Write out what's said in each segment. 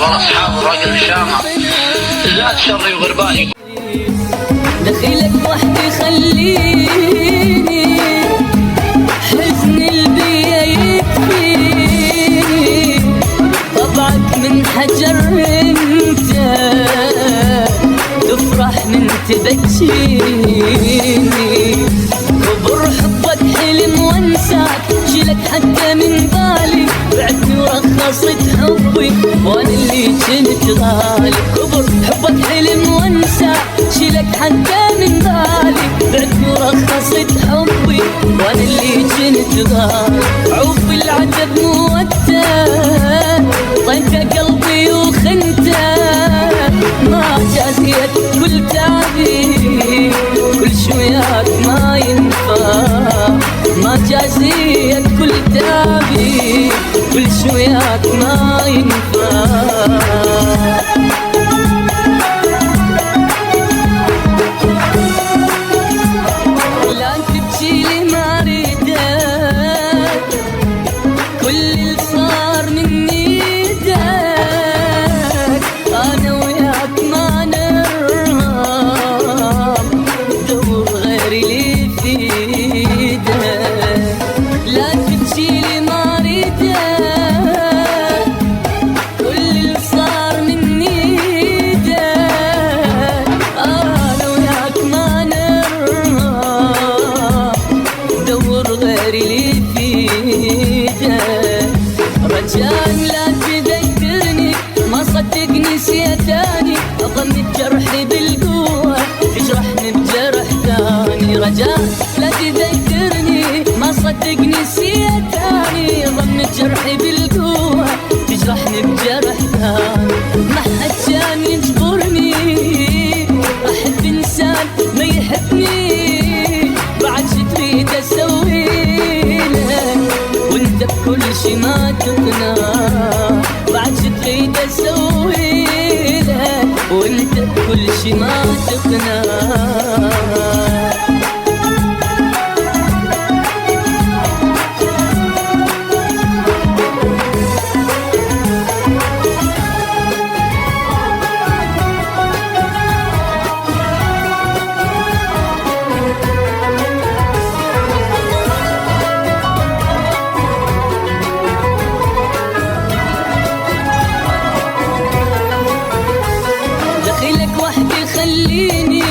ورا اصحاب الراجل الشامع لا تشري وغرباني. دخيلك وحدي خليني حزن البيا يكفيني طبعك من حجر انت تفرح من تبكيني كبر حبك حلم وانساك شيلك حتى من بالي بعدني ورخصت حبي وانا اللي كنت غالي كبر حبك حلم وانساك شيلك حتى من بالي بعدني ورخصت حبي وانا اللي كنت غالي عوف العتب موتر طنك قلبي وخنته ما جازيت كل تعبي كل شويات ما ينفع ما جازيت كل تعبي كل شويات ما ينفع. لا تبكيلي ما ريدك كل اللي صار مني يدك انا وياك ما نرهب دور غيري لي في ايدك. لا تبكيلي ما ريدك كل اللي صار مني يدك انا وياك ما نرهب دور غيري لي في ايدك. رجاء لا تذكرني ما صدق نسيتاني اضمت جرحي بالقوة تجرحني بجرح ثاني. رجاء لا تذكرني ما صدق نسيتاني ضمت جرحي بالقوة تجرحني بجرح ثاني. ما حد كان يجبرني احب انسان ما يحبني بعد شي تريد اسوي لك وانت بكل شي ما تقنع بعد شي تريد اسوي لك وانت بكل شي ما تقنع. دخيلك وحدي خليني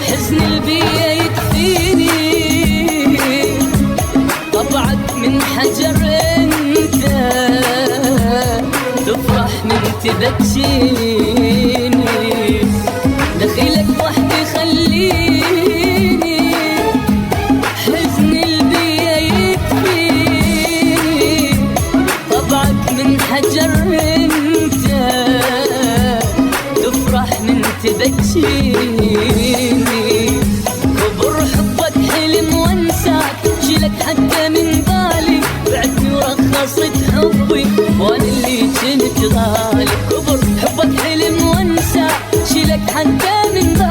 حزن البيا يكفيني طبعك من حجر انت تفرح من تبكيني. دخيلك وحدي خليني حزن البيا يكفيني طبعك من حجر انت تفرح من تبكيني كبر حبك حلم وانساك شيلك حتى من بالي بعدني ورخصت حبي وانا اللي كنت غالي كبر حبك حلم وانساك شيلك حتى من بالي